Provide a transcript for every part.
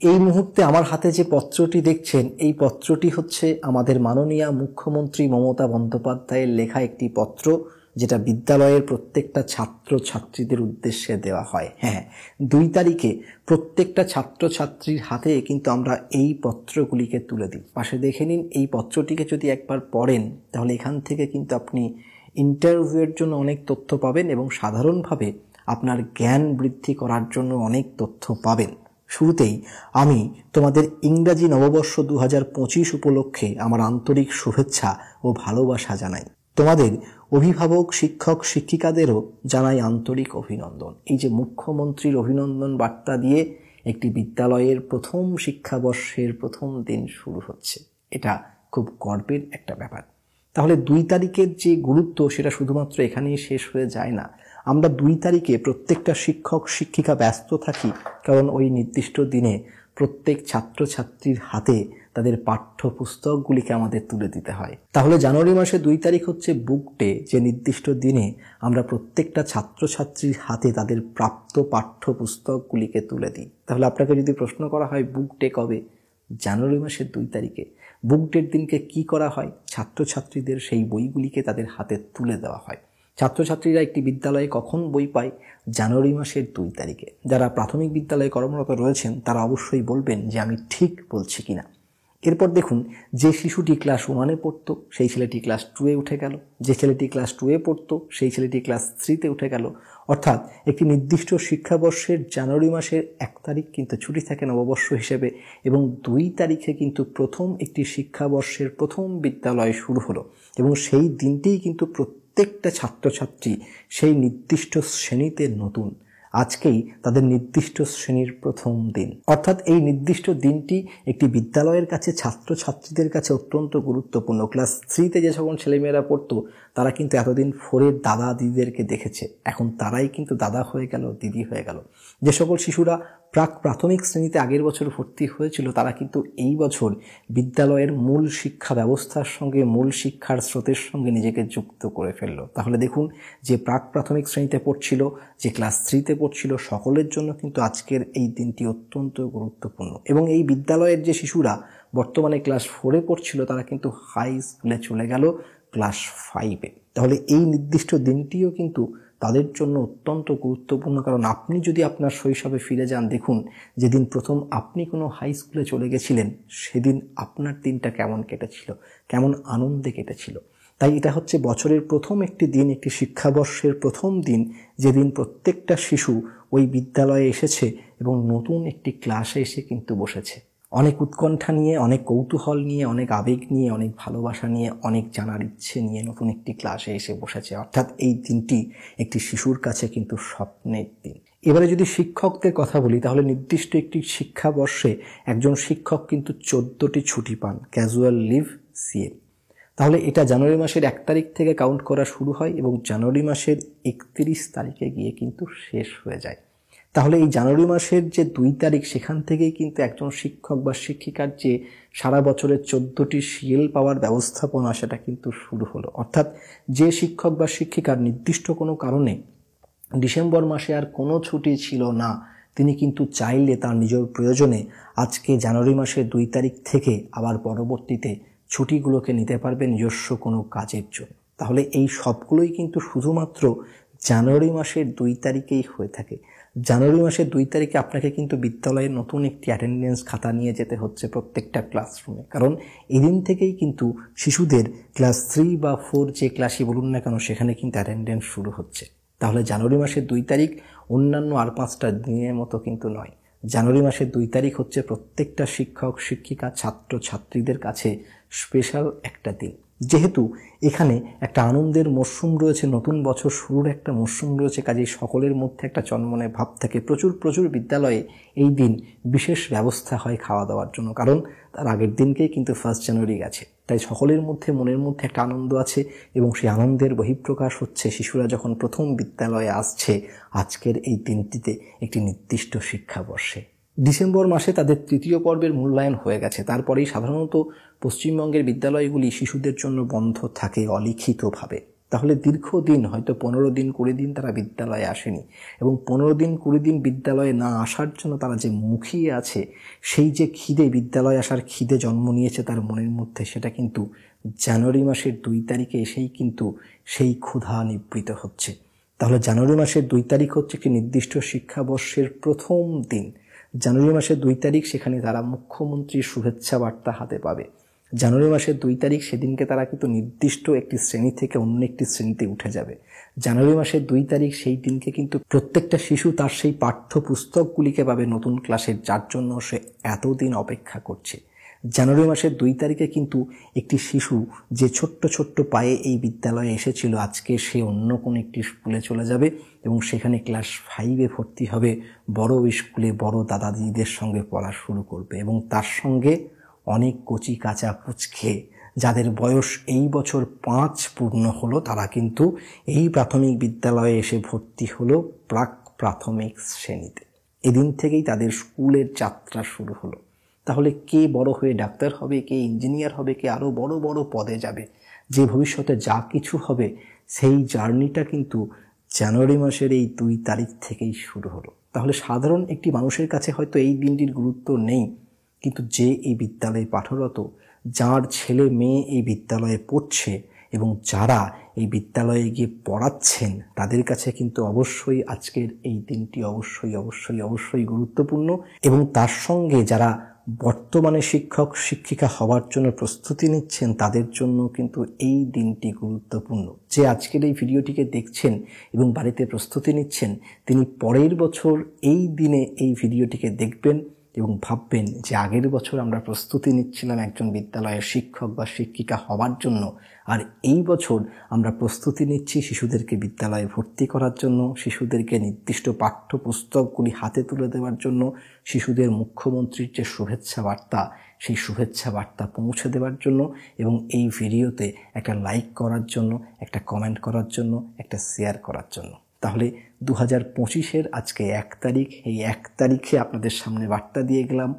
এই মুহূর্তে আমার হাতে যে পত্রটি দেখছেন, এই পত্রটি হচ্ছে আমাদের মাননীয় মুখ্যমন্ত্রী মমতা বন্দ্যোপাধ্যায়ের লেখা একটি পত্র, যেটা বিদ্যালয়ের প্রত্যেকটা ছাত্র ছাত্রীদের উদ্দেশ্যে দেওয়া হয়। হ্যাঁ, 2 তারিখে প্রত্যেকটা ছাত্র ছাত্রীর হাতে কিন্তু আমরা এই পত্রগুলিকে তুলে দিই। পাশে দেখে নিন, এই পত্রটিকে যদি একবার পড়েন তাহলে এখান থেকে কিন্তু আপনি ইন্টারভিউয়ের জন্য অনেক তথ্য পাবেন এবং সাধারণভাবে আপনার জ্ঞান বৃদ্ধি করার জন্য অনেক তথ্য পাবেন। শুরুতেই আমি তোমাদের ইংরাজি নববর্ষ 2025 উপলক্ষে আমার আন্তরিক শুভেচ্ছা ও ভালোবাসা জানাই। তোমাদের অভিভাবক, শিক্ষক, শিক্ষিকাদেরও জানাই আন্তরিক অভিনন্দন। এই যে মুখ্যমন্ত্রীর অভিনন্দন বার্তা দিয়ে একটি বিদ্যালয়ের প্রথম শিক্ষাবর্ষের প্রথম দিন শুরু হচ্ছে, এটা খুব গর্বের একটা ব্যাপার। তাহলে 2 তারিখের যে গুরুত্ব সেটা শুধুমাত্র এখানেই শেষ হয়ে যায় না। আমরা 2 তারিখে প্রত্যেকটা শিক্ষক শিক্ষিকা ব্যস্ত থাকি, কারণ ওই নির্দিষ্ট দিনে প্রত্যেক ছাত্রছাত্রীর হাতে তাদের পাঠ্যপুস্তকগুলিকে আমাদের তুলে দিতে হয়। তাহলে জানুয়ারি মাসে 2 তারিখ হচ্ছে বুক ডে, যে নির্দিষ্ট দিনে আমরা প্রত্যেকটা ছাত্রছাত্রীর হাতে তাদের প্রাপ্ত পাঠ্যপুস্তকগুলিকে তুলে দিই। তাহলে আপনাকে যদি প্রশ্ন করা হয় বুক ডে কবে, জানুয়ারি মাসের 2 তারিখে। বুক ডের দিনকে কি করা হয়? ছাত্রছাত্রীদের সেই বইগুলিকে তাদের হাতে তুলে দেওয়া হয়। ছাত্রছাত্রীরা একটি বিদ্যালয়ে কখন বই পায়? জানুয়ারি মাসের 2 তারিখে। যারা প্রাথমিক বিদ্যালয়ে কর্মরত রয়েছেন তারা অবশ্যই বলবেন যে আমি ঠিক বলছি কিনা। এরপর দেখুন, যে শিশুটি ক্লাস 1-এ পড়তো সেই ছেলেটি ক্লাস 2-এ উঠে গেল, যে ছেলেটি ক্লাস 2-এ পড়তো সেই ছেলেটি ক্লাস 3-তে উঠে গেল। অর্থাৎ একটি নির্দিষ্ট শিক্ষাবর্ষের জানুয়ারি মাসের 1 তারিখ কিন্তু ছুটি থাকে নববর্ষ হিসেবে, এবং 2 তারিখে কিন্তু প্রথম একটি শিক্ষাবর্ষের প্রথম বিদ্যালয় শুরু হলো, এবং সেই দিনটিই কিন্তু প্রত্যেকটা ছাত্রছাত্রী সেই নির্দিষ্ট শ্রেণীতে নতুন। আজকেই তাদের নির্দিষ্ট শ্রেণীর প্রথম দিন। অর্থাৎ এই নির্দিষ্ট দিনটি একটি বিদ্যালয়ের কাছে, ছাত্রছাত্রীদের কাছে অত্যন্ত গুরুত্বপূর্ণ। ক্লাস 3-তে যে সকল ছেলেমেয়েরা পড়তো তারা কিন্তু এতদিন 4-এর দাদা দিদিদেরকে দেখেছে, এখন তারাই কিন্তু দাদা হয়ে গেল, দিদি হয়ে গেল। যে সকল শিশুরা প্রাথমিক শ্রেণীতে আগের বছর ভর্তি হয়েছিল তারা কিন্তু এই বছর বিদ্যালয়ের মূল শিক্ষা ব্যবস্থার সঙ্গে, মূল শিক্ষার স্রোতের সঙ্গে নিজেকে যুক্ত করে ফেললো। তাহলে দেখুন, যে প্রাথমিক শ্রেণীতে পড়ছিল, যে ক্লাস 3-তে পড়ছিল, সকলের জন্য কিন্তু আজকের এই দিনটি অত্যন্ত গুরুত্বপূর্ণ। এবং এই বিদ্যালয়ের যে শিশুরা বর্তমানে ক্লাস 4-এ পড়ছিল তারা কিন্তু হাই স্কুলে চলে গেল ক্লাস 5-এ। তাহলে এই নির্দিষ্ট দিনটিও কিন্তু তাদের জন্য অত্যন্ত গুরুত্বপূর্ণ, কারণ আপনি যদি আপনার শৈশবে ফিরে যান, দেখুন যেদিন প্রথম আপনি কোনো হাই স্কুলে চলে গেছিলেন সেদিন আপনার দিনটা কেমন কেটেছিল, কেমন আনন্দে কেটেছিল। তাই এটা হচ্ছে বছরের প্রথম একটি দিন, একটি শিক্ষাবর্ষের প্রথম দিন, যেদিন প্রত্যেকটা শিশু ওই বিদ্যালয়ে এসেছে এবং নতুন একটি ক্লাসে এসে কিন্তু বসেছে। অনেক উৎকণ্ঠা নিয়ে, অনেক কৌতূহল নিয়ে, অনেক আবেগ নিয়ে, অনেক ভালোবাসা নিয়ে, অনেক জানার ইচ্ছে নিয়ে নতুন একটি ক্লাসে এসে বসেছে। অর্থাৎ এই দিনটি একটি শিশুর কাছে কিন্তু স্বপ্নের দিন। এবারে যদি শিক্ষকদের কথা বলি, তাহলে নির্দিষ্ট একটি শিক্ষাবর্ষে একজন শিক্ষক কিন্তু 14টি ছুটি পান, ক্যাজুয়াল লিভ সিএল। তাহলে এটা জানুয়ারি মাসের 1 তারিখ থেকে কাউন্ট করা শুরু হয় এবং জানুয়ারি মাসের 31 তারিখে গিয়ে কিন্তু শেষ হয়ে যায়। তাহলে এই জানুয়ারি মাসের যে 2 তারিখ, সেখান থেকেই কিন্তু একজন শিক্ষক বা শিক্ষিকার যে সারা বছরের 14টি সিএল পাওয়ার ব্যবস্থাপনা সেটা কিন্তু শুরু হলো। অর্থাৎ যে শিক্ষক বা শিক্ষিকার নির্দিষ্ট কোনো কারণে ডিসেম্বর মাসে আর কোনো ছুটি ছিল না, তিনি কিন্তু চাইলে তার নিজের প্রয়োজনে আজকে জানুয়ারি মাসের 2 তারিখ থেকে আবার পরবর্তীতে ছুটিগুলোকে নিতে পারবে নিজস্ব কোনো কাজের জন্য। তাহলে এই সবগুলোই কিন্তু শুধুমাত্র জানুয়ারি মাসের 2 তারিখেই হয়ে থাকে। জানুয়ারি মাসের 2 তারিখে আপনাকে কিন্তু বিদ্যালয়ের নতুন একটি অ্যাটেন্ডেন্স খাতা নিয়ে যেতে হচ্ছে প্রত্যেকটা ক্লাসরুমে, কারণ এদিন থেকেই কিন্তু শিশুদের ক্লাস 3 বা 4 যে ক্লাসই বলুন না কেন সেখানে কিন্তু অ্যাটেন্ডেন্স শুরু হচ্ছে। তাহলে জানুয়ারি মাসের 2 তারিখ অন্যান্য আর 5টা দিনের মতো কিন্তু নয়। জানুয়ারি মাসের 2 তারিখ হচ্ছে প্রত্যেকটা শিক্ষক, শিক্ষিকা, ছাত্র ছাত্রীদের কাছে স্পেশাল একটা দিন। যেহেতু এখানে একটা আনন্দের মরশুম রয়েছে, নতুন বছর শুরুর একটা মরশুম রয়েছে, কাজেই সকলের মধ্যে একটা চনমনে ভাব থাকে। প্রচুর বিদ্যালয়ে এই দিন বিশেষ ব্যবস্থা হয় খাওয়া দাওয়ার জন্য, কারণ তার আগের দিনকেই কিন্তু 1 জানুয়ারি গেছে। তাই সকলের মধ্যে মনের মধ্যে একটা আনন্দ আছে এবং সেই আনন্দের বহিঃপ্রকাশ হচ্ছে শিশুরা যখন প্রথম বিদ্যালয়ে আসছে আজকের এই দিনটিতে, একটি নির্দিষ্ট শিক্ষাবর্ষে। ডিসেম্বর মাসে তাদের 3য় পর্বের মূল্যায়ন হয়ে গেছে, তারপরেই সাধারণত পশ্চিমবঙ্গের বিদ্যালয়গুলি শিশুদের জন্য বন্ধ থাকে অলিখিতভাবে। তাহলে দীর্ঘদিন, হয়তো 15 দিন 20 দিন তারা বিদ্যালয়ে আসেনি, এবং 15 দিন 20 দিন বিদ্যালয়ে না আসার জন্য তারা যে মুখিয়ে আছে, সেই যে খিদে, বিদ্যালয়ে আসার খিদে জন্ম নিয়েছে তার মনের মধ্যে, সেটা কিন্তু জানুয়ারি মাসের 2 তারিখে এসেই কিন্তু সেই ক্ষুধা নিবৃত হচ্ছে। তাহলে জানুয়ারি মাসের 2 তারিখ হচ্ছে একটি নির্দিষ্ট শিক্ষাবর্ষের প্রথম দিন। জানুয়ারি মাসের 2 তারিখ, সেখানে তারা মুখ্যমন্ত্রীর শুভেচ্ছা বার্তা হাতে পাবে। জানুয়ারি মাসের 2 তারিখ, সেদিনকে তারা কিন্তু নির্দিষ্ট একটি শ্রেণী থেকে অন্য একটি শ্রেণীতে উঠে যাবে। জানুয়ারি মাসের 2 তারিখ, সেই দিনকে কিন্তু প্রত্যেকটা শিশু তার সেই পাঠ্যপুস্তকগুলিকে পাবে নতুন ক্লাসের, যার জন্য সে এতদিন অপেক্ষা করছে। জানুয়ারি মাসের 2 তারিখে কিন্তু একটি শিশু যে ছোট্ট ছোট্ট পায়ে এই বিদ্যালয়ে এসেছিল, আজকে সে অন্য কোনো একটি স্কুলে চলে যাবে এবং সেখানে ক্লাস 5-এ ভর্তি হবে, বড় স্কুলে বড় দাদা দিদিদের সঙ্গে পড়া শুরু করবে, এবং তার সঙ্গে অনেক কচি কাঁচা পুচকে যাদের বয়স এই বছর 5 পূর্ণ হলো, তারা কিন্তু এই প্রাথমিক বিদ্যালয়ে এসে ভর্তি হলো প্রাক প্রাথমিক শ্রেণীতে। এদিন থেকেই তাদের স্কুলের যাত্রা শুরু হলো। তাহলে কে বড় হয়ে ডাক্তার হবে, কে ইঞ্জিনিয়ার হবে, কে আরও বড় বড় পদে যাবে, যে ভবিষ্যতে যা কিছু হবে, সেই জার্নিটা কিন্তু জানুয়ারি মাসের এই 2 তারিখ থেকেই শুরু হলো। তাহলে সাধারণ একটি মানুষের কাছে হয়তো এই দিনটির গুরুত্ব নেই, কিন্তু যে এই বিদ্যালয়ে পাঠরত, যার ছেলে মেয়ে এই বিদ্যালয়ে পড়ছে এবং যারা এই বিদ্যালয়ে গিয়ে পড়াচ্ছেন, তাদের কাছে কিন্তু অবশ্যই আজকের এই দিনটি অবশ্যই অবশ্যই অবশ্যই গুরুত্বপূর্ণ। এবং তার সঙ্গে যারা বর্তমানে শিক্ষক শিক্ষিকা হওয়ার জন্য প্রস্তুতি নিচ্ছেন, তাদের জন্য কিন্তু এই দিনটি গুরুত্বপূর্ণ। যে আজকের এই ভিডিওটিকে দেখছেন এবং বাড়িতে প্রস্তুতি নিচ্ছেন, তিনি পরের বছর এই দিনে এই ভিডিওটিকে দেখবেন এবং ভাববেন যে আগের বছর আমরা প্রস্তুতি নিচ্ছিলাম একজন বিদ্যালয়ের শিক্ষক বা শিক্ষিকা হওয়ার জন্য, আর এই বছর আমরা প্রস্তুতি নিচ্ছি শিশুদেরকে বিদ্যালয়ে ভর্তি করার জন্য, শিশুদেরকে নির্দিষ্ট পাঠ্যপুস্তকগুলি হাতে তুলে দেওয়ার জন্য, শিশুদের মুখ্যমন্ত্রীর যে শুভেচ্ছা বার্তা, সেই শুভেচ্ছা বার্তা পৌঁছে দেওয়ার জন্য, এবং এই ভিডিওতে একটা লাইক করার জন্য, একটা কমেন্ট করার জন্য, একটা শেয়ার করার জন্য। তাহলে 2025-এর আজকে 1 তারিখ, এই 1 তারিখে আপনাদের সামনে বার্তা দিয়ে গেলাম।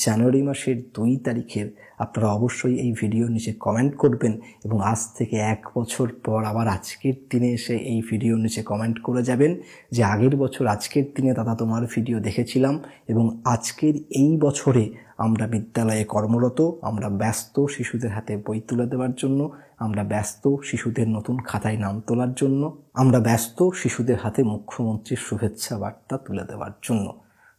জানুয়ারি মাসের 2 তারিখের আপনারা অবশ্যই এই ভিডিওর নিচে কমেন্ট করবেন, এবং আজ থেকে 1 বছর পর আবার আজকের দিনে এসে এই ভিডিওর নিচে কমেন্ট করে যাবেন যে আগের বছর আজকের দিনে দাদা তোমার ভিডিও দেখেছিলাম, এবং আজকের এই বছরে আমরা বিদ্যালয়ে কর্মরত, আমরা ব্যস্ত শিশুদের হাতে বই তুলে দেওয়ার জন্য, আমরা ব্যস্ত শিশুদের নতুন খাতায় নাম তোলার জন্য, আমরা ব্যস্ত শিশুদের হাতে মুখ্যমন্ত্রীর শুভেচ্ছা বার্তা তুলে দেওয়ার জন্য।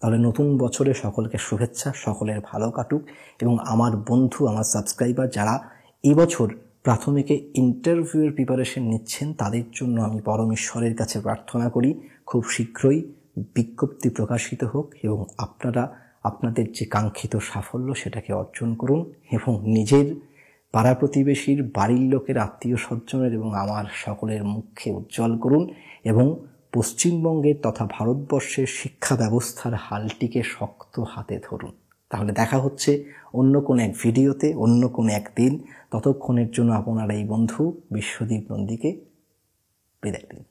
তাহলে নতুন বছরে সকলকে শুভেচ্ছা, সকলের ভালো কাটুক। এবং আমার বন্ধু, আমার সাবস্ক্রাইবার যারা এবছর প্রাথমিকে ইন্টারভিউয়ের প্রিপারেশন নিচ্ছেন, তাদের জন্য আমি পরমেশ্বরের কাছে প্রার্থনা করি খুব শীঘ্রই বিজ্ঞপ্তি প্রকাশিত হোক, এবং আপনারা আপনাদের যে কাঙ্ক্ষিত সাফল্য সেটাকে অর্জন করুন, এবং নিজের পাড়া প্রতিবেশীর, বাড়ির লোকের, আত্মীয় স্বজনের এবং আমার সকলের মুখে উজ্জ্বল করুন, এবং পশ্চিমবঙ্গের তথা ভারতবর্ষের শিক্ষা ব্যবস্থার হালটিকে শক্ত হাতে ধরুন। তাহলে দেখা হচ্ছে অন্য কোনো এক ভিডিওতে, অন্য কোনো একদিন। ততক্ষণের জন্য আপনার এই বন্ধু বিশ্বদীপ নন্দীকে বিদায় দিন।